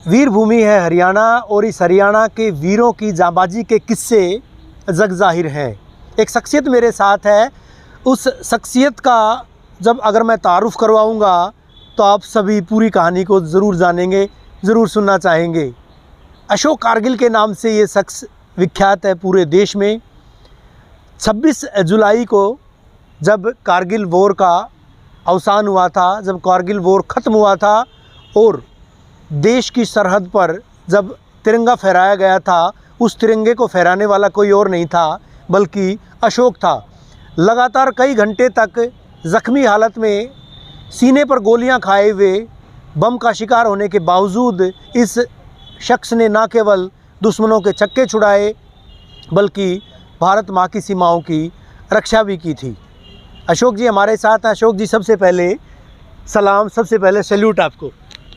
वीर भूमि है हरियाणा और इस हरियाणा के वीरों की जांबाजी के किस्से जग ज़ाहिर हैं। एक शख्सियत मेरे साथ है, उस शख्सियत का जब अगर मैं तारुफ़ करवाऊंगा तो आप सभी पूरी कहानी को ज़रूर जानेंगे, ज़रूर सुनना चाहेंगे। अशोक कारगिल के नाम से ये शख्स विख्यात है पूरे देश में। 26 जुलाई को जब कारगिल वॉर का अवसान हुआ था, जब कारगिल वॉर ख़त्म हुआ था और देश की सरहद पर जब तिरंगा फहराया गया था, उस तिरंगे को फहराने वाला कोई और नहीं था बल्कि अशोक था। लगातार कई घंटे तक ज़ख्मी हालत में सीने पर गोलियां खाए हुए बम का शिकार होने के बावजूद इस शख्स ने न केवल दुश्मनों के छक्के छुड़ाए बल्कि भारत माँ की सीमाओं की रक्षा भी की थी। अशोक जी हमारे साथ हैं। अशोक जी, सबसे पहले सलाम, सबसे पहले सैल्यूट आपको।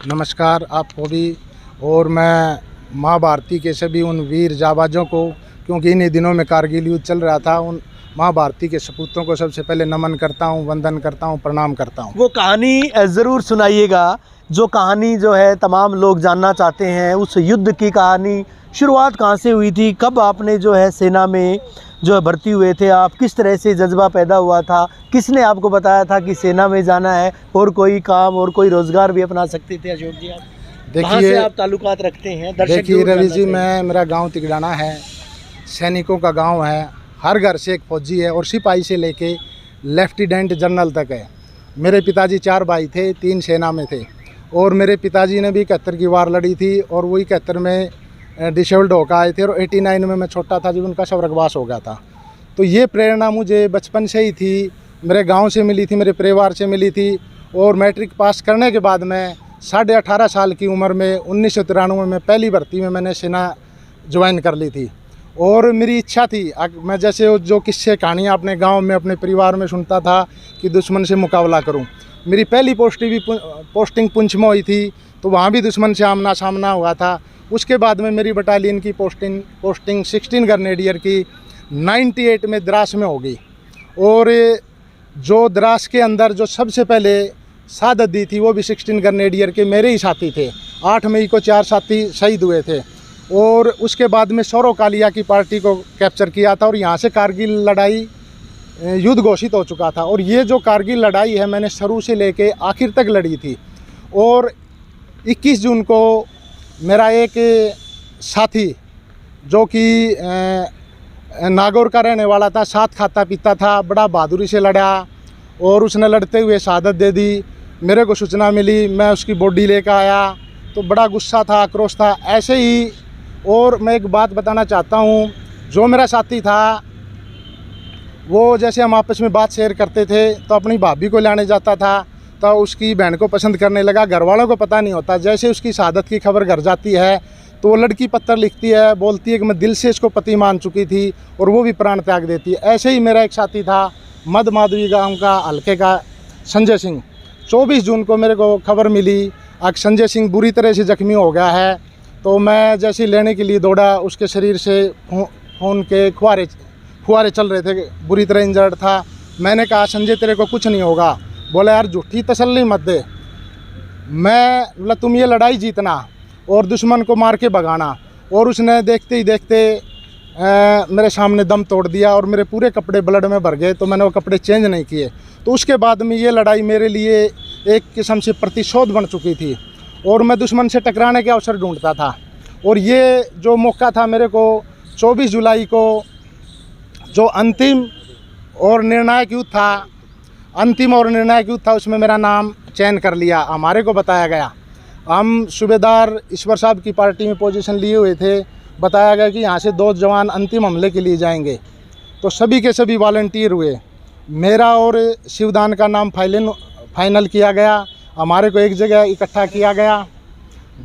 नमस्कार आपको भी। और मैं माँ भारती के सभी उन वीर जाबाजों को, क्योंकि इन्हीं दिनों में कारगिल युद्ध चल रहा था, उन माँ भारती के सपूतों को सबसे पहले नमन करता हूँ, वंदन करता हूँ, प्रणाम करता हूँ। वो कहानी ज़रूर सुनाइएगा, जो कहानी जो है तमाम लोग जानना चाहते हैं। उस युद्ध की कहानी, शुरुआत कहाँ से हुई थी, कब आपने जो है सेना में जो है भर्ती हुए थे आप, किस तरह से जज्बा पैदा हुआ था, किसने आपको बताया था कि सेना में जाना है और कोई काम और कोई रोज़गार भी अपना सकते थे? अशोक जी, आप देखिए, आप ताल्लुकात रखते हैं, देखिए रवि जी, मेरा गांव तिगड़ाना है, सैनिकों का गांव है। हर घर से एक फौजी है और सिपाही से लेके लेफ्टिनेंट जनरल तक है। मेरे पिताजी 4 भाई थे, 3 सेना में थे और मेरे पिताजी ने भी 71 की वार लड़ी थी और वो 71 में डिसेबल्ड होकर आए थे और 89 में मैं छोटा था जब उनका स्वर्गवास हो गया था। तो ये प्रेरणा मुझे बचपन से ही थी, मेरे गांव से मिली थी, मेरे परिवार से मिली थी। और मैट्रिक पास करने के बाद मैं 18.5 साल की उम्र में 1993 में पहली भर्ती में मैंने सेना ज्वाइन कर ली थी। और मेरी इच्छा थी, मैं जैसे जो किस्से कहानियाँ अपने गांव में अपने परिवार में सुनता था कि दुश्मन से मुकाबला करूं। मेरी पहली पोस्टिंग पुंछ में हुई थी, तो वहाँ भी दुश्मन से आमना सामना हुआ था। उसके बाद में मेरी बटालियन की पोस्टिंग 16 ग्रेनेडियर की 98 में द्रास में हो गई। और जो द्रास के अंदर जो सबसे पहले शहादत दी थी वो भी 16 ग्रेनेडियर के मेरे ही साथी थे। 8 मई को 4 साथी शहीद हुए थे। और उसके बाद में सौरव कालिया की पार्टी को कैप्चर किया था और यहाँ से कारगिल लड़ाई युद्ध घोषित हो चुका था। और ये जो कारगिल लड़ाई है मैंने शुरू से लेके आखिर तक लड़ी थी। और 21 जून को मेरा एक साथी जो कि नागौर का रहने वाला था, साथ खाता पीता था, बड़ा बहादुरी से लड़ा और उसने लड़ते हुए शहादत दे दी। मेरे को सूचना मिली, मैं उसकी बॉडी लेकर आया तो बड़ा गुस्सा था, आक्रोश था, ऐसे ही। और मैं एक बात बताना चाहता हूँ, जो मेरा साथी था वो जैसे हम आपस में बात शेयर करते थे तो अपनी भाभी को लाने जाता था तो उसकी बहन को पसंद करने लगा। घर वालों को पता नहीं होता। जैसे उसकी शहादत की खबर घर जाती है तो वो लड़की पत्र लिखती है, बोलती है कि मैं दिल से इसको पति मान चुकी थी और वो भी प्राण त्याग देती है। ऐसे ही मेरा एक साथी था मद माधवी गाँव का हल्के का संजय सिंह। 24 जून को मेरे को खबर मिली आज संजय सिंह बुरी तरह से जख्मी हो गया है। तो मैं जैसे लेने के लिए दौड़ा, उसके शरीर से खून के फुहारे चल रहे थे, बुरी तरह इंजर्ड था। मैंने कहा संजय तेरे को कुछ नहीं होगा। बोला यार झूठी तसल्ली मत दे, मैं बोला तुम ये लड़ाई जीतना और दुश्मन को मार के भगाना। और उसने देखते ही देखते मेरे सामने दम तोड़ दिया और मेरे पूरे कपड़े ब्लड में भर गए। तो मैंने वो कपड़े चेंज नहीं किए। तो उसके बाद में ये लड़ाई मेरे लिए एक किस्म से प्रतिशोध बन चुकी थी और मैं दुश्मन से टकराने के अवसर ढूंढता था। और ये जो मौका था मेरे को 24 जुलाई को जो अंतिम और निर्णायक युद्ध था, उसमें मेरा नाम चयन कर लिया। हमारे को बताया गया, हम सूबेदार ईश्वर साहब की पार्टी में पोजीशन लिए हुए थे, बताया गया कि यहाँ से 2 जवान अंतिम हमले के लिए जाएंगे। तो सभी के सभी वॉलंटियर हुए। मेरा और शिवदान का नाम फाइनल किया गया। हमारे को एक जगह इकट्ठा किया गया,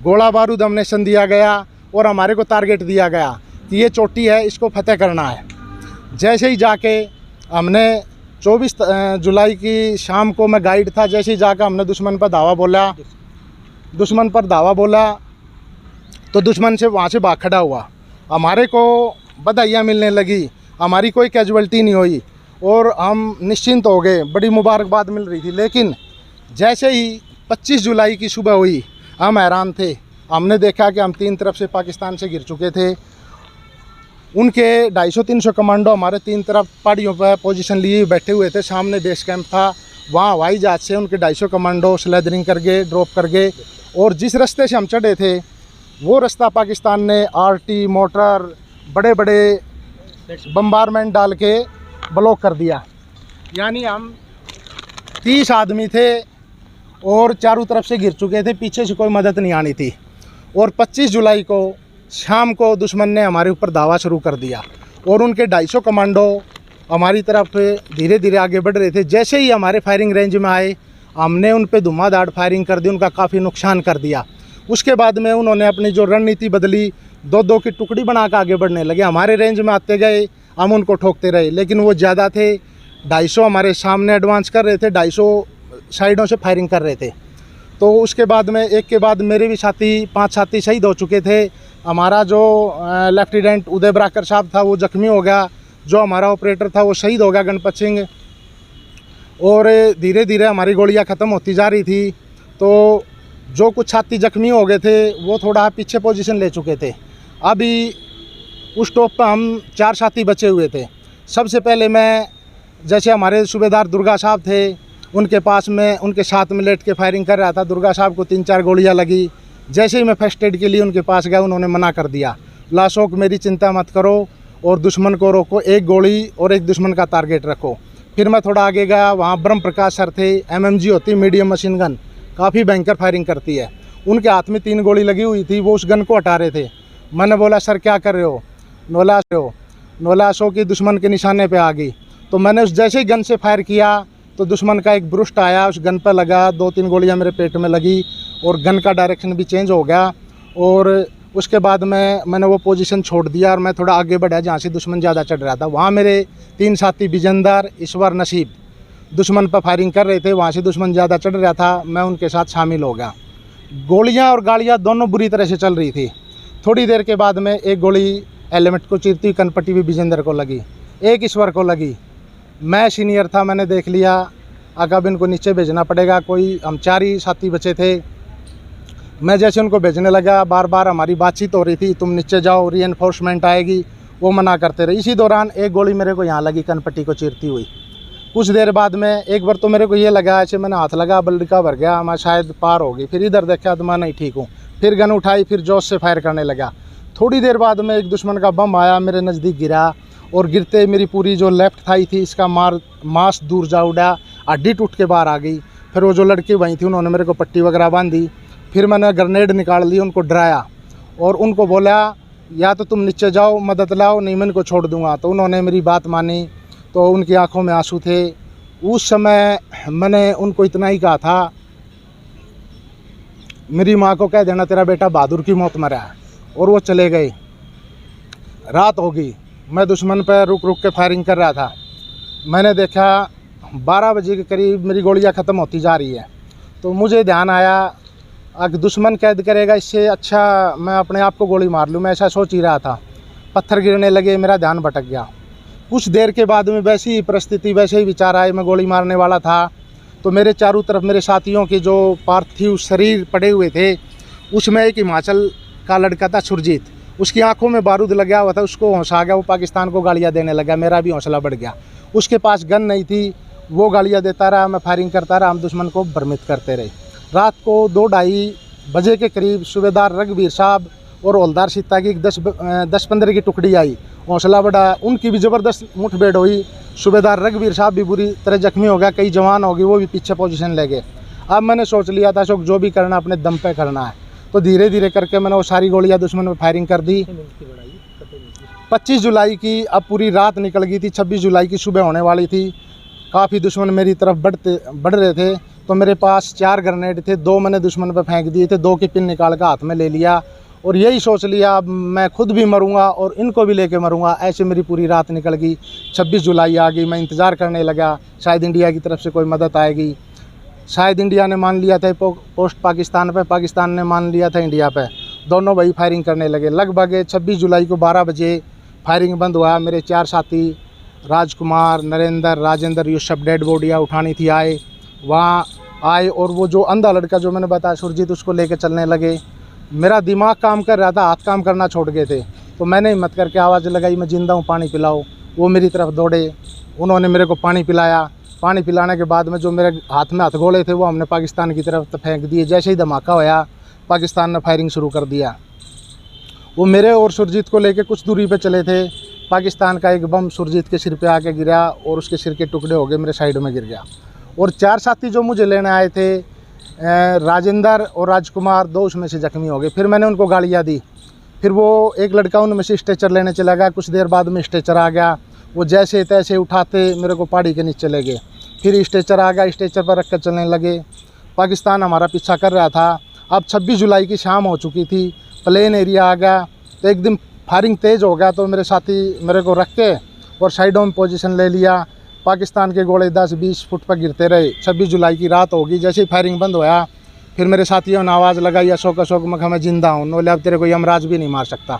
गोला बारूद अमनेशन दिया गया और हमारे को टारगेट दिया गया कि ये चोटी है, इसको फतेह करना है। जैसे ही जाके हमने 24 जुलाई की शाम को मैं गाइड था, जैसे ही जाकर हमने दुश्मन पर धावा बोला तो दुश्मन से वहाँ से भाग खड़ा हुआ। हमारे को बधाइयाँ मिलने लगी, हमारी कोई कैजुअल्टी नहीं हुई और हम निश्चिंत हो गए, बड़ी मुबारकबाद मिल रही थी। लेकिन जैसे ही 25 जुलाई की सुबह हुई हम हैरान थे हमने देखा कि हम 3 तरफ से पाकिस्तान से घिर चुके थे। उनके 250-300 कमांडो हमारे 3 तरफ पहाड़ियों पर पोजीशन लिए बैठे हुए थे। सामने बेस कैंप था, वहाँ हवाई जहाज से उनके 250 कमांडो स्लेदरिंग कर गए, ड्रॉप कर गए। और जिस रास्ते से हम चढ़े थे वो रास्ता पाकिस्तान ने आरटी मोटर बड़े बड़े बम्बारमेंट डाल के ब्लॉक कर दिया। यानी हम 30 आदमी थे और चारों तरफ से घिर चुके थे, पीछे से कोई मदद नहीं आनी थी। और 25 जुलाई को शाम को दुश्मन ने हमारे ऊपर धावा शुरू कर दिया और उनके 250 कमांडो हमारी तरफ धीरे धीरे आगे बढ़ रहे थे। जैसे ही हमारे फायरिंग रेंज में आए हमने उन पे धुआंधार फायरिंग कर दी, उनका काफ़ी नुकसान कर दिया। उसके बाद में उन्होंने अपनी जो रणनीति बदली, 2-2 की टुकड़ी बना कर आगे बढ़ने लगे। हमारे रेंज में आते गए, हम उनको ठोकते रहे, लेकिन वो ज़्यादा थे। 250 हमारे सामने एडवांस कर रहे थे, 250 साइडों से फायरिंग कर रहे थे। तो उसके बाद में एक के बाद मेरे भी साथी 5 साथी शहीद हो चुके थे। हमारा जो लेफ्टिनेंट उदय बराकर साहब था वो जख्मी हो गया, जो हमारा ऑपरेटर था वो शहीद हो गया गणपत सिंह। और धीरे धीरे हमारी गोलियां ख़त्म होती जा रही थी। तो जो कुछ साथी जख्मी हो गए थे वो थोड़ा पीछे पोजीशन ले चुके थे। अभी उस टॉप पर हम 4 साथी बचे हुए थे। सबसे पहले मैं, जैसे हमारे सूबेदार दुर्गा साहब थे, उनके पास में उनके साथ में लेट के फायरिंग कर रहा था। दुर्गा साहब को 3-4 गोलियां लगी। जैसे ही मैं फर्स्ट एड के लिए उनके पास गया उन्होंने मना कर दिया, लाशोक मेरी चिंता मत करो और दुश्मन को रोको, 1 गोली और 1 दुश्मन का टारगेट रखो। फिर मैं थोड़ा आगे गया, वहाँ ब्रह्म प्रकाश सर थे, MMG होती मीडियम मशीन गन, काफ़ी भयंकर फायरिंग करती है। उनके हाथ में 3 गोली लगी हुई थी, वो उस गन को हटा रहे थे। मैंने बोला सर क्या कर रहे हो? नोला शो की दुश्मन के निशाने पे आ गई। तो मैंने उस जैसे ही गन से फायर किया तो दुश्मन का एक ब्रुस्ट आया, उस गन पर लगा, 2-3 गोलियां मेरे पेट में लगी और गन का डायरेक्शन भी चेंज हो गया। और उसके बाद मैंने वो पोजीशन छोड़ दिया और मैं थोड़ा आगे बढ़ा जहाँ से दुश्मन ज़्यादा चढ़ रहा था। वहाँ मेरे 3 साथी विजेंदर, ईश्वर, नसीब दुश्मन पर फायरिंग कर रहे थे। वहाँ से दुश्मन ज़्यादा चढ़ रहा था, मैं उनके साथ शामिल हो गया। गोलियाँ और गालियाँ दोनों बुरी तरह से चल रही थी। थोड़ी देर के बाद में एक गोली हेलमेट को चीरती हुई कनपट्टी भी विजेंदर को लगी, एक ईश्वर को लगी। मैं सीनियर था, मैंने देख लिया अब इनको नीचे भेजना पड़ेगा। कोई हम 4 ही साथी बचे थे। मैं जैसे उनको भेजने लगा, बार बार हमारी बातचीत हो रही थी, तुम नीचे जाओ, रीएनफोर्समेंट आएगी, वो मना करते रहे। इसी दौरान एक गोली मेरे को यहाँ लगी कनपट्टी को चीरती हुई। कुछ देर बाद में एक बार तो मेरे को ये लगा, ऐसे मैंने हाथ लगा, बल्डिका भर गया, मैं शायद पार होगी। फिर इधर देखा तो मैं नहीं ठीक हूँ। फिर गन उठाई, फिर जोश से फायर करने लगा। थोड़ी देर बाद में एक दुश्मन का बम आया, मेरे नज़दीक गिरा और गिरते मेरी पूरी जो लेफ्ट थाई थी इसका मांस दूर जा उड़ा, हड्डी टूट के बाहर आ गई। फिर वो जो लड़की वहीं थी उन्होंने मेरे को पट्टी वगैरह बांधी। फिर मैंने ग्रेनेड निकाल ली, उनको डराया और उनको बोला या तो तुम नीचे जाओ मदद लाओ, नहीं मैं इनको छोड़ दूंगा। तो उन्होंने मेरी बात मानी। तो उनकी आंखों में आंसू थे। उस समय मैंने उनको इतना ही कहा था, मेरी माँ को कह देना तेरा बेटा बहादुर की मौत मरा है। और वो चले गए। रात हो गई, मैं दुश्मन पर रुक रुक के फायरिंग कर रहा था। मैंने देखा 12 बजे के करीब मेरी गोलियां ख़त्म होती जा रही है। तो मुझे ध्यान आया अगर दुश्मन कैद करेगा इससे अच्छा मैं अपने आप को गोली मार लूँ, मैं ऐसा सोच ही रहा था। पत्थर गिरने लगे, मेरा ध्यान भटक गया। कुछ देर के बाद में वैसी ही परिस्थिति, वैसे ही विचार आए, मैं गोली मारने वाला था तो मेरे चारों तरफ मेरे साथियों के जो पार्थिव शरीर पड़े हुए थे, उसमें एक हिमाचल का लड़का था सुरजीत, उसकी आंखों में बारूद लगा हुआ था। उसको हौसला आ गया, वो पाकिस्तान को गालियाँ देने लगा। मेरा भी हौसला बढ़ गया। उसके पास गन नहीं थी, वो गालियाँ देता रहा, मैं फायरिंग करता रहा, हम दुश्मन को भ्रमित करते रहे। रात को 2-2:30 बजे के करीब सूबेदार रघुवीर साहब और हवलदार सीता की 10-15 की टुकड़ी आई, हौसला बढ़ा। उनकी भी ज़बरदस्त मुठभेड़ हुई। सूबेदार रघुवीर साहब भी बुरी तरह जख्मी हो गया, कई जवान हो गए, वो भी पीछे पोजीशन ले गए। अब मैंने सोच लिया था अशोक जो भी करना अपने दम पे करना है। तो धीरे धीरे करके मैंने वो सारी गोलियां दुश्मन में फायरिंग कर दी। 25 जुलाई की अब पूरी रात निकल गई थी, 26 जुलाई की सुबह होने वाली थी। काफ़ी दुश्मन मेरी तरफ बढ़ रहे थे। तो मेरे पास 4 ग्रेनेड थे, 2 मैंने दुश्मन पर फेंक दिए थे, 2 की पिन निकाल कर हाथ में ले लिया और यही सोच लिया अब मैं खुद भी मरूंगा और इनको भी लेके मरूंगा। ऐसे मेरी पूरी रात निकल गई। 26 जुलाई आ गई, मैं इंतज़ार करने लगा शायद इंडिया की तरफ से कोई मदद आएगी। शायद इंडिया ने मान लिया था पोस्ट पाकिस्तान पे, पाकिस्तान ने मान लिया था इंडिया पे। दोनों भाई फायरिंग करने लगे। लगभग 26 जुलाई को 12 बजे फायरिंग बंद हुआ। मेरे 4 साथी राजकुमार, नरेंद्र, राजेंद्र, ये सब डेड बॉडियाँ उठानी थी वहाँ आए और वो जो अंधा लड़का जो मैंने बताया सुरजीत, उसको लेके चलने लगे। मेरा दिमाग काम कर रहा था, हाथ काम करना छोड़ गए थे। तो मैंने हिम्मत करके आवाज़ लगाई, मैं ज़िंदा हूँ, पानी पिलाओ। वो मेरी तरफ दौड़े, उन्होंने मेरे को पानी पिलाया। पानी पिलाने के बाद में जो मेरे हाथ में हथगोले थे वो हमने पाकिस्तान की तरफ फेंक दिए। जैसे ही धमाका होया, पाकिस्तान ने फायरिंग शुरू कर दिया। वो मेरे और सुरजीत को लेके कुछ दूरी पे चले थे। पाकिस्तान का एक बम सुरजीत के सिर पे आके गिरा और उसके सिर के टुकड़े हो गए, मेरे साइड में गिर गया। और 4 साथी जो मुझे लेने आए थे, राजेंद्र और राजकुमार, 2 उसमें से जख्मी हो गए। फिर मैंने उनको गालियाँ दी। फिर वो एक लड़का उनमें से स्ट्रेचर लेने चला गया। कुछ देर बाद में स्ट्रेचर आ गया। वो जैसे तैसे उठाते मेरे को पहाड़ी के नीचे ले गए। फिर स्ट्रेचर आ गया, स्ट्रेचर पर रख कर चलने लगे। पाकिस्तान हमारा पीछा कर रहा था। अब 26 जुलाई की शाम हो चुकी थी, प्लेन एरिया आ गया। तो एक दिन फायरिंग तेज़ हो गया, तो मेरे साथी मेरे को रख के और साइडों में पोजीशन ले लिया। पाकिस्तान के गोले 10-20 फुट पर गिरते रहे। 26 जुलाई की रात होगी, जैसे ही फायरिंग बंद होया, फिर मेरे साथियों ने आवाज़ लगाई, अशोक अशोक, मैं जिंदा हूँ। बोले अब तेरे को यमराज भी नहीं मार सकता।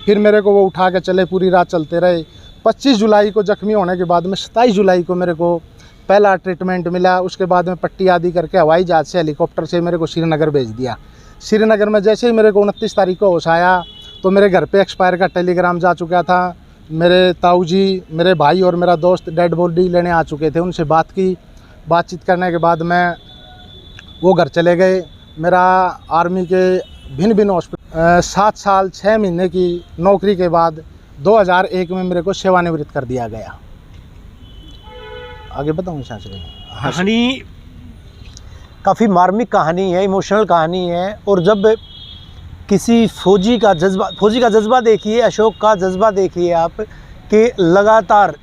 फिर मेरे को वो उठा के चले, पूरी रात चलते रहे। 25 जुलाई को जख्मी होने के बाद में 27 जुलाई को मेरे को पहला ट्रीटमेंट मिला। उसके बाद में पट्टी आदि करके हवाई जहाज़ से, हेलीकॉप्टर से मेरे को श्रीनगर भेज दिया। श्रीनगर में जैसे ही मेरे को 29 तारीख को होश आया, तो मेरे घर पे एक्सपायर का टेलीग्राम जा चुका था। मेरे ताऊ जी, मेरे भाई और मेरा दोस्त डेड बॉडी लेने आ चुके थे। उनसे बातचीत करने के बाद में वो घर चले गए। मेरा आर्मी के भिन्न भिन्न हॉस्पिटल 7 साल 6 महीने की नौकरी के बाद 2001 में मेरे को सेवानिवृत्त कर दिया गया। आगे बताऊँ सांस कहानी काफ़ी मार्मिक कहानी है, इमोशनल कहानी है। और जब किसी फौजी का जज्बा देखिए, अशोक का जज्बा देखिए आप, कि लगातार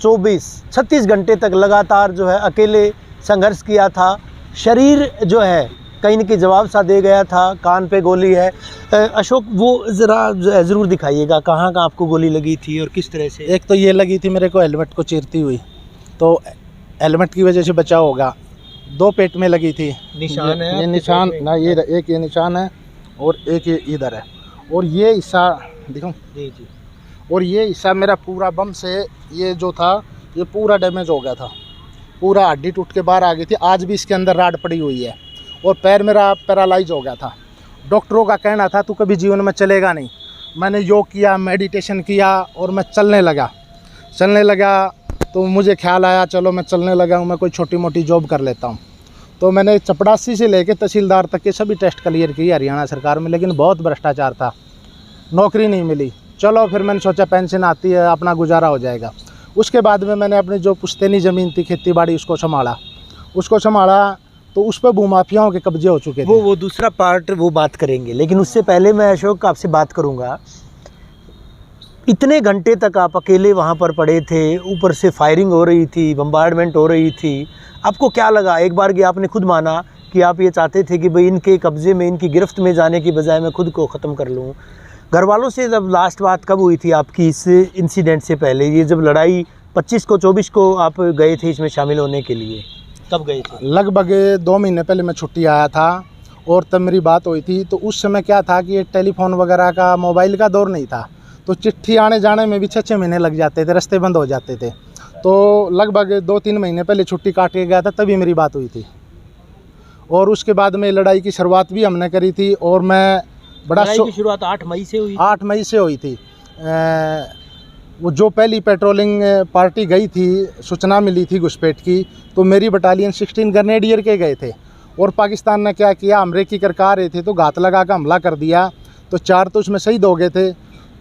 24-36 घंटे तक लगातार जो है अकेले संघर्ष किया था। शरीर जो है कहीं न कहीं जवाब सा दे गया था। कान पे गोली है। अशोक, वो ज़रा ज़रूर दिखाइएगा, कहाँ आपको गोली लगी थी और किस तरह से? एक तो ये लगी थी मेरे को हेलमेट को चीरती हुई, तो हेलमेट की वजह से बचाव होगा। 2 पेट में लगी थी। निशान है, ये निशान ना, ये एक ये निशान है और एक ये इधर है। और ये हिस्सा देखो जी जी। और ये हिस्सा मेरा पूरा बम से ये जो था, ये पूरा डैमेज हो गया था। पूरा हड्डी टूट के बाहर आ गई थी। आज भी इसके अंदर राड पड़ी हुई है। और पैर मेरा पैरालाइज हो गया था। डॉक्टरों का कहना था तू कभी जीवन में चलेगा नहीं। मैंने योग किया, मेडिटेशन किया और मैं चलने लगा। तो मुझे ख्याल आया, चलो मैं चलने लगा हूँ, मैं कोई छोटी मोटी जॉब कर लेता हूँ। तो मैंने चपड़ासी से लेकर तहसीलदार तक के सभी टेस्ट क्लियर किए हरियाणा सरकार में, लेकिन बहुत भ्रष्टाचार था, नौकरी नहीं मिली। चलो फिर मैंने सोचा पेंशन आती है, अपना गुजारा हो जाएगा। उसके बाद में मैंने अपनी जो पुश्तैनी ज़मीन थी, खेती बाड़ी, उसको संभाला। तो उस पर भूमाफियाओं के कब्जे हो चुके थे। वो दूसरा पार्ट वो बात करेंगे, लेकिन उससे पहले मैं अशोक आपसे बात करूंगा। इतने घंटे तक आप अकेले वहाँ पर पड़े थे, ऊपर से फायरिंग हो रही थी, बम्बार्डमेंट हो रही थी। आपको क्या लगा? एक बार कि आपने खुद माना कि आप ये चाहते थे कि भाई इनके कब्ज़े में, इनकी गिरफ्त में जाने की बजाय मैं खुद को ख़त्म कर लूँ। घर वालों से जब लास्ट बात कब हुई थी आपकी इस इंसिडेंट से पहले? ये जब लड़ाई 25 को 24 को आप गए थे इसमें शामिल होने के लिए, कब गए थे? लगभग 2 महीने पहले मैं छुट्टी आया था और तब मेरी बात हुई थी। तो उस समय क्या था कि ये टेलीफोन वगैरह का, मोबाइल का दौर नहीं था। तो चिट्ठी आने जाने में भी 6-6 महीने लग जाते थे, रास्ते बंद हो जाते थे। तो लगभग 2-3 महीने पहले छुट्टी काट के गया था, तभी मेरी बात हुई थी। और उसके बाद में लड़ाई की शुरुआत भी हमने करी थी। और मैं लड़ाई की शुरुआत 8 मई से हुई? 8 मई से हुई थी। वो जो पहली पेट्रोलिंग पार्टी गई थी, सूचना मिली थी घुसपैठ की, तो मेरी बटालियन 16 ग्रेनेडियर के गए थे। और पाकिस्तान ने क्या किया, हमरे की करका रहे थे तो घात लगा कर हमला कर दिया। तो 4 तो उसमें शहीद हो गए थे।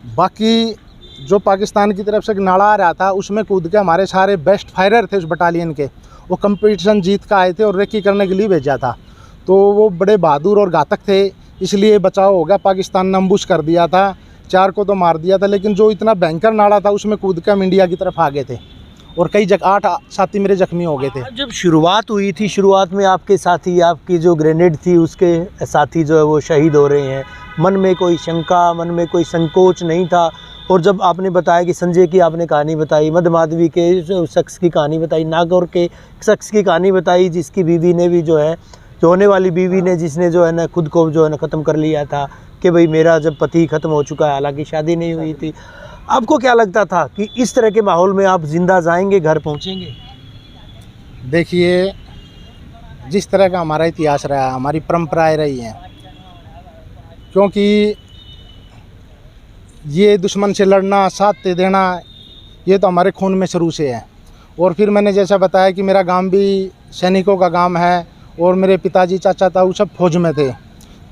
बाकी जो पाकिस्तान की तरफ से एक नाड़ा आ रहा था, उसमें कूद के हमारे सारे बेस्ट फायरर थे उस बटालियन के, वो कंपटीशन जीत कर आए थे और रेकी करने के लिए भेजा था। तो वो बड़े बहादुर और घातक थे, इसलिए बचाव हो गया। पाकिस्तान ने अम्बुश कर दिया था, 4 को तो मार दिया था, लेकिन जो इतना भयंकर नाड़ा था उसमें कूद के हम इंडिया की तरफ आ गए थे। और कई 8 साथी मेरे जख्मी हो गए थे। जब शुरुआत हुई थी, शुरुआत में आपके साथी, आपकी जो ग्रेनेड थी उसके साथी जो है वो शहीद हो रहे हैं, मन में कोई शंका, मन में कोई संकोच नहीं था। और जब आपने बताया कि संजय की आपने कहानी बताई, मद माधवी के शख्स की कहानी बताई, नागौर के शख्स की कहानी बताई, जिसकी बीवी ने भी जो है, जो होने वाली बीवी ने, जिसने जो है ना खुद को जो है ना ख़त्म कर लिया था कि भाई मेरा जब पति ख़त्म हो चुका है, हालांकि शादी नहीं हुई थी। आपको क्या लगता था कि इस तरह के माहौल में आप ज़िंदा जाएंगे, घर पहुंचेंगे? देखिए, जिस तरह का हमारा इतिहास रहा है, हमारी परंपराएं रही हैं क्योंकि ये दुश्मन से लड़ना, साथ दे देना, ये तो हमारे खून में शुरू से है। और फिर मैंने जैसा बताया कि मेरा गांव भी सैनिकों का गांव है और मेरे पिताजी, चाचा, ताऊ सब फौज में थे,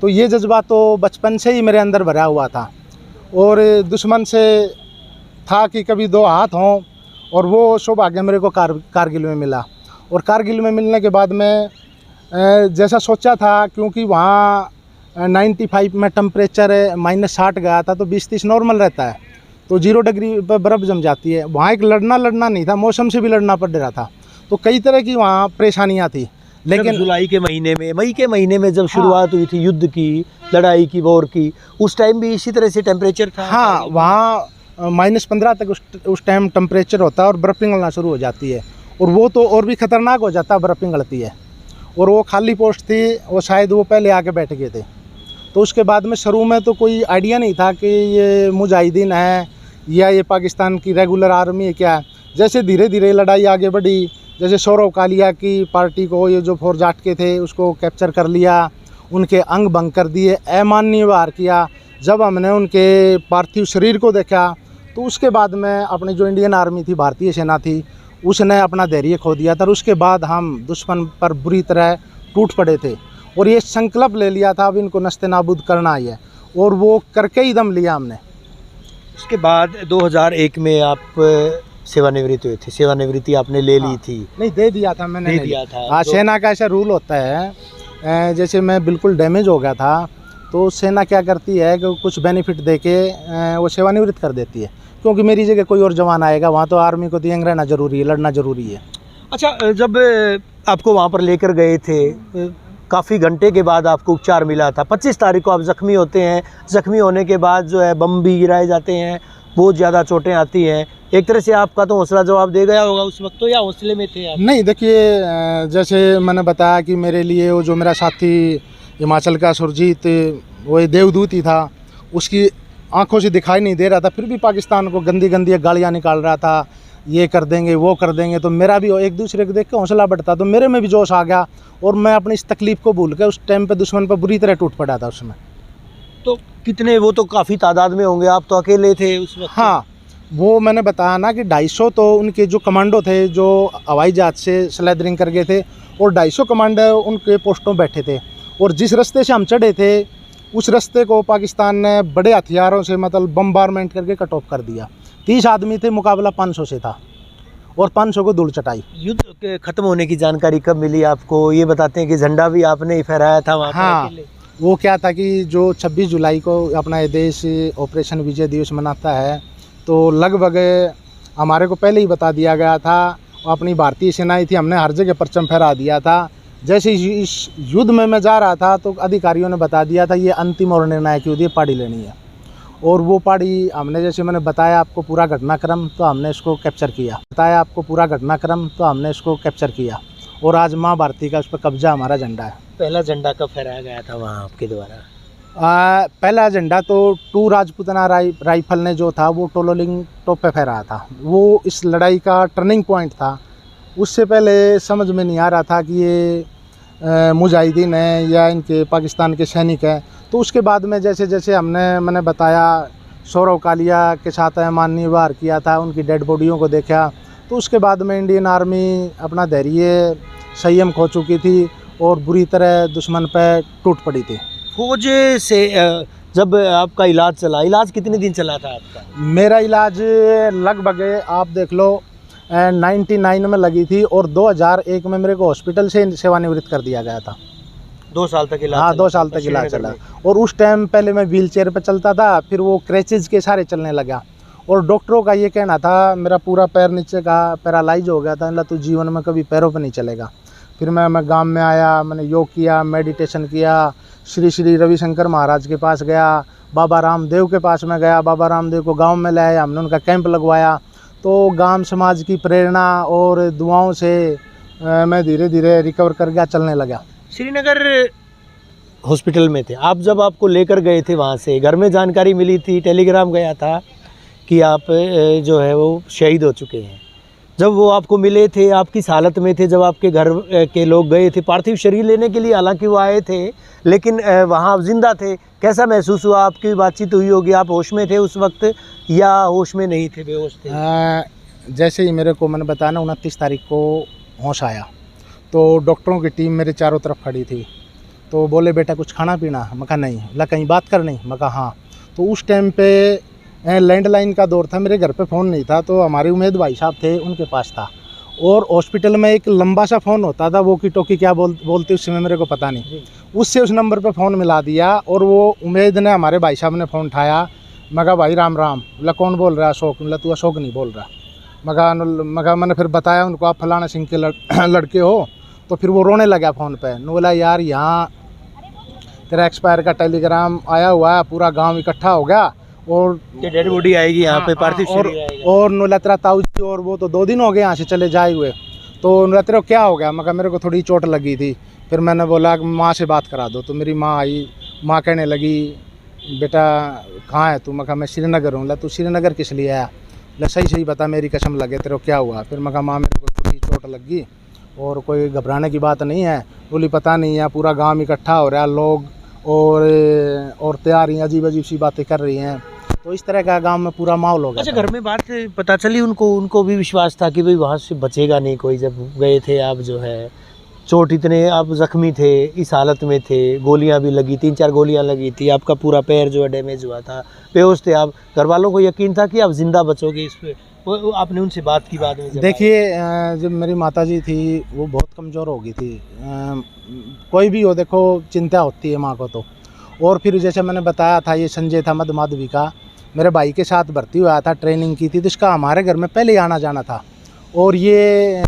तो ये जज्बा तो बचपन से ही मेरे अंदर भरा हुआ था। और दुश्मन से था कि कभी दो हाथ हों, और वो सौभाग्य मेरे को कारगिल में मिला। और कारगिल में मिलने के बाद में जैसा सोचा था, क्योंकि वहाँ 95 में टेम्परेचर -60 गया था, तो 20-30 नॉर्मल रहता है, तो 0 डिग्री पर बर्फ़ जम जाती है। वहाँ एक लड़ना नहीं था, मौसम से भी लड़ना पड़ रहा था, तो कई तरह की वहाँ परेशानियाँ थी। लेकिन जुलाई के महीने में, मई के महीने में जब शुरुआत हुई थी युद्ध की, लड़ाई की, वॉर की, उस टाइम भी इसी तरह से टेम्परेचर था? हाँ, वहाँ -15 तक उस टाइम टेम्परेचर होता है और बर्फ़ पिघलना शुरू हो जाती है, और वो तो और भी ख़तरनाक हो जाता है, बर्फ़ पिघलती है। और वो खाली पोस्ट थी, वो शायद वो पहले आके बैठ गए थे। तो उसके बाद में शुरू में तो कोई आइडिया नहीं था कि ये मुजाहिदीन है या ये पाकिस्तान की रेगुलर आर्मी है क्या। जैसे धीरे धीरे लड़ाई आगे बढ़ी, जैसे सौरव कालिया की पार्टी को, ये जो फौज जाट के थे, उसको कैप्चर कर लिया, उनके अंग भंग कर दिए, अमानवीय व्यवहार किया। जब हमने उनके पार्थिव शरीर को देखा, तो उसके बाद में अपनी जो इंडियन आर्मी थी, भारतीय सेना थी, उसने अपना धैर्य खो दिया था। और उसके बाद हम दुश्मन पर बुरी तरह टूट पड़े थे और ये संकल्प ले लिया था, अब इनको नस्ते नाबूद करना ही है, और वो करके ही दम लिया हमने। उसके बाद 2001 में आप सेवानिवृत्त हुए थे। सेवानिवृत्ति आपने ले ली थी? नहीं, दे दिया था मैंने, दे दिया था। हाँ, सेना का ऐसा रूल होता है, जैसे मैं बिल्कुल डैमेज हो गया था, तो सेना क्या करती है कि कुछ बेनिफिट दे के वो सेवानिवृत्त कर देती है, क्योंकि मेरी जगह कोई और जवान आएगा, वहाँ तो आर्मी को तो यंग रहना ज़रूरी है, लड़ना ज़रूरी है। अच्छा, जब आपको वहाँ पर लेकर गए थे, काफ़ी घंटे के बाद आपको उपचार मिला था। 25 तारीख को आप ज़ख्मी होते हैं। ज़ख्मी होने के बाद जो है बम भी गिराए जाते हैं, बहुत ज़्यादा चोटें आती हैं। एक तरह से आपका तो हौसला जवाब दे गया होगा उस वक्त, तो या हौसले में थे आप? नहीं, देखिए, जैसे मैंने बताया कि मेरे लिए वो जो मेरा साथी हिमाचल का सुरजीत, वो देवदूत ही था, उसकी आंखों से दिखाई नहीं दे रहा था, फिर भी पाकिस्तान को गंदी गंदी गालियाँ निकाल रहा था, ये कर देंगे, वो कर देंगे। तो मेरा भी एक दूसरे को देख के हौसला बढ़ता, तो मेरे में भी जोश आ गया, और मैं अपनी इस तकलीफ़ को भूल के उस टाइम पे दुश्मन पर बुरी तरह टूट पड़ा था उसमें। तो कितने, वो तो काफ़ी तादाद में होंगे, आप तो अकेले थे उस वक्त? हाँ, वो मैंने बताया ना कि 250 तो उनके जो कमांडो थे, जो हवाई जहाज़ से स्लैदरिंग कर गए थे, और 250 कमांडो उनके पोस्टों बैठे थे। और जिस रास्ते से हम चढ़े थे, उस रास्ते को पाकिस्तान ने बड़े हथियारों से, मतलब बम्बारमेंट करके कट ऑफ कर दिया। 30 आदमी थे, मुकाबला 500 से था, और 500 को धूल चटाई। युद्ध के ख़त्म होने की जानकारी कब मिली आपको? ये बताते हैं कि झंडा भी आपने ही फहराया था वहाँ पर? हाँ, अकेले? वो क्या था कि जो 26 जुलाई को अपना ये देश ऑपरेशन विजय दिवस मनाता है, तो लगभग हमारे को पहले ही बता दिया गया था, अपनी भारतीय सेनाएं थी, हमने हर जगह परचम फहरा दिया था। जैसे इस युद्ध में मैं जा रहा था, तो अधिकारियों ने बता दिया था ये अंतिम और निर्णायक युद्ध, ये पहाड़ी लेनी है। और वो पहाड़ी हमने, जैसे मैंने बताया आपको पूरा घटनाक्रम, तो हमने इसको कैप्चर किया। और आज माँ भारती का उस पर कब्जा, हमारा झंडा है। पहला झंडा कब फहराया गया था वहाँ आपके द्वारा? पहला झंडा तो 2 राजपूताना राइफल ने जो था, वो टोलोलिंग टॉप पे फहराया था। वो इस लड़ाई का टर्निंग पॉइंट था। उससे पहले समझ में नहीं आ रहा था कि ये मुजाहिदीन है या इनके पाकिस्तान के सैनिक हैं। तो उसके बाद में जैसे जैसे मैंने बताया, सौरव कालिया के साथ अमानवीय व्यवहार किया था, उनकी डेड बॉडियों को देखा, तो उसके बाद में इंडियन आर्मी अपना धैर्य, संयम खो चुकी थी और बुरी तरह दुश्मन पर टूट पड़ी थी। फौज से जब आपका इलाज चला, इलाज कितने दिन चला था आपका? मेरा इलाज लगभग आप देख लो 99 में लगी थी, और 2001 में मेरे को हॉस्पिटल से सेवानिवृत्त कर दिया गया था। 2 साल तक इलाज? हाँ, 2 साल तक इलाज चला। और उस टाइम पहले मैं व्हील चेयर पर चलता था, फिर वो क्रैचेज के सारे चलने लगा। और डॉक्टरों का ये कहना था, मेरा पूरा पैर नीचे का पैरालाइज हो गया था, मतलब तू जीवन में कभी पैरों पर नहीं चलेगा। फिर मैं गांव में आया, मैंने योग किया, मेडिटेशन किया, श्री श्री रविशंकर महाराज के पास गया, बाबा रामदेव के पास में गया, बाबा रामदेव को गांव में लाया, हमने उनका कैंप लगवाया। तो गांव समाज की प्रेरणा और दुआओं से मैं धीरे धीरे रिकवर कर गया, चलने लगा। श्रीनगर हॉस्पिटल में थे आप, जब आपको लेकर गए थे वहाँ से, घर में जानकारी मिली थी, टेलीग्राम गया था कि आप जो है वो शहीद हो चुके हैं। जब वो आपको मिले थे, आप किस हालत में थे? जब आपके घर के लोग गए थे पार्थिव शरीर लेने के लिए, हालांकि वो आए थे, लेकिन वहाँ आप जिंदा थे, कैसा महसूस हुआ? आपकी बातचीत हुई होगी, आप होश में थे उस वक्त या होश में नहीं थे, बेहोश थे? जैसे ही मेरे को मैंने बताया ना 29 तारीख को होश आया, तो डॉक्टरों की टीम मेरे चारों तरफ खड़ी थी। तो बोले बेटा कुछ खाना पीना? मैं कहा नहीं। बोला कहीं बात करनी? मैं कहा हाँ। तो उस टाइम पे लैंडलाइन का दौर था, मेरे घर पे फ़ोन नहीं था, तो हमारे उमेद भाई साहब थे, उनके पास था। और हॉस्पिटल में एक लंबा सा फ़ोन होता था, वो की टोकी क्या बोलते उस समय मेरे को पता नहीं, उससे उस नंबर पे फ़ोन मिला दिया। और वो उमेद ने, हमारे भाई साहब ने फ़ोन उठाया। मैं कहा भाई राम राम। बोला कौन बोल रहा है? अशोक। बोला तू अशोक नहीं बोल रहा। मैंने फिर बताया उनको आप फलाना सिंह के लड़के हो। तो फिर वो रोने लगा फ़ोन पे। ने बोला यार यहाँ तेरा एक्सपायर का टेलीग्राम आया हुआ है, पूरा गांव इकट्ठा हो गया और डेड बॉडी आएगी यहाँ पे, पार्थिव और शरीर आएगा। और नोला तेरा ताऊ जी और वो तो 2 दिन हो गए यहाँ से चले जाए हुए। तो नोला तेरे को क्या हो गया? मैं कहा मेरे को थोड़ी चोट लगी थी। फिर मैंने बोला कि माँ से बात करा दो। तो मेरी माँ आई, माँ कहने लगी बेटा कहाँ है तू? मैं कहा मैं श्रीनगर हूँ। बोला तू श्रीनगर किस लिए आया? बोला सही सही बता, मेरी कसम लगे तेरे को क्या हुआ? फिर मैं कहा माँ मेरे को थोड़ी चोट लगी और कोई घबराने की बात नहीं है। बोली पता नहीं है, पूरा गांव इकट्ठा हो रहा है, लोग और तैयारियाँ अजीब अजीब सी बातें कर रही हैं। तो इस तरह का गांव में पूरा माहौल हो गया। अच्छा, घर में बात पता चली उनको भी विश्वास था कि भाई वहाँ से बचेगा नहीं कोई? जब गए थे आप, जो है चोट इतने, आप जख्मी थे, इस हालत में थे, गोलियां भी लगी, 3-4 गोलियां लगी थी, आपका पूरा पैर जो है डैमेज हुआ था, बेहोश थे आप, घर वालों को यकीन था कि आप जिंदा बचोगे? इस पे वो आपने उनसे बात की बाद में? देखिए जब मेरी माताजी थी वो बहुत कमज़ोर हो गई थी। कोई भी हो देखो चिंता होती है माँ को तो। और फिर जैसे मैंने बताया था, ये संजय था माधवी का, मेरे भाई के साथ भर्ती हुआ था, ट्रेनिंग की थी, तो इसका हमारे घर में पहले ही आना जाना था। और ये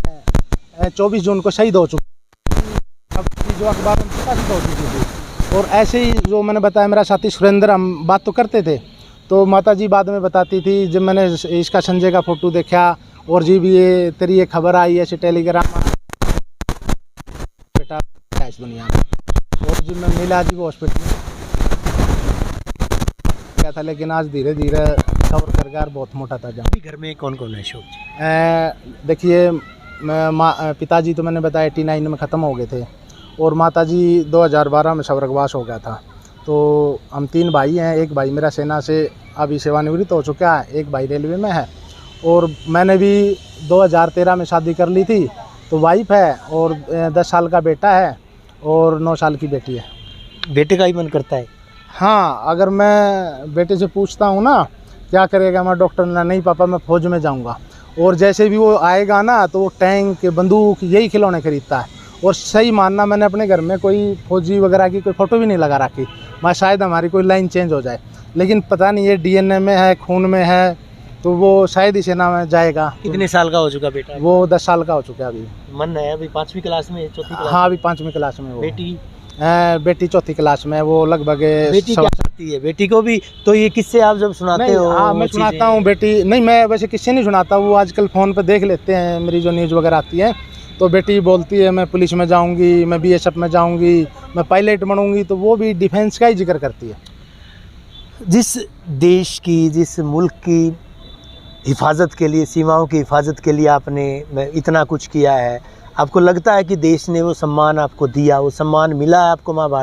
24 जून को शहीद हो चुका, जो अखबार में प्रकाशित हो चुकी थी। और ऐसे ही जो मैंने बताया मेरा साथी सुरेंद्र, हम बात तो करते थे, तो माताजी बाद में बताती थी जब मैंने इसका संजय का फ़ोटो देखा और जी भी ये तेरी ये खबर आई ऐसे टेलीग्राम बेटा है इस दुनिया में। और जब मैं मिला जी वो हॉस्पिटल में क्या था, लेकिन आज धीरे धीरे कवर कर गया, बहुत मोटा था। जहाँ घर में कौन कौन है अशोक? देखिए पिताजी तो मैंने बताया 89 में ख़त्म हो गए थे और माताजी 2012 में स्वर्गवास हो गया था। तो हम 3 भाई हैं। एक भाई मेरा सेना से अभी सेवानिवृत्त हो चुका है, एक भाई रेलवे में है और मैंने भी 2013 में शादी कर ली थी। तो वाइफ है और 10 साल का बेटा है और 9 साल की बेटी है। बेटे का ही मन करता है? हाँ, अगर मैं बेटे से पूछता हूँ ना क्या करेगा, मैं डॉक्टर ने नहीं पापा मैं फ़ौज में जाऊँगा। और जैसे भी वो आएगा ना तो वो टैंक बंदूक यही खिलौने खरीदता है। और सही मानना, मैंने अपने घर में कोई फौजी वगैरह की कोई फ़ोटो भी नहीं लगा रखी, मैं शायद हमारी कोई लाइन चेंज हो जाए, लेकिन पता नहीं ये DNA में है, खून में है, तो वो शायद ही सेना में जाएगा। कितने साल का हो चुका बेटा? वो 10 साल का हो चुका है अभी। मन है अभी 5वीं क्लास में, 4थी क्लास? हाँ अभी 5वीं क्लास में। वो बेटी 4थी क्लास में। वो लगभग बेटी क्या करती है? बेटी को भी तो ये किससे आप जब सुनाते हो? हाँ मैं सुनाता हूँ। बेटी नहीं, मैं वैसे किससे नहीं सुनाता, वो आजकल फ़ोन पे देख लेते हैं मेरी जो न्यूज़ वगैरह आती है। तो बेटी बोलती है मैं पुलिस में जाऊंगी, मैं BSF में जाऊंगी, मैं पायलट बनूंगी, तो वो भी डिफेंस का ही जिक्र करती है। जिस देश की, जिस मुल्क की हिफाजत के लिए, सीमाओं की हिफाजत के लिए आपने इतना कुछ किया है, आपको लगता है कि देश ने वो सम्मान आपको दिया, वो सम्मान मिला आपको माँ भारती?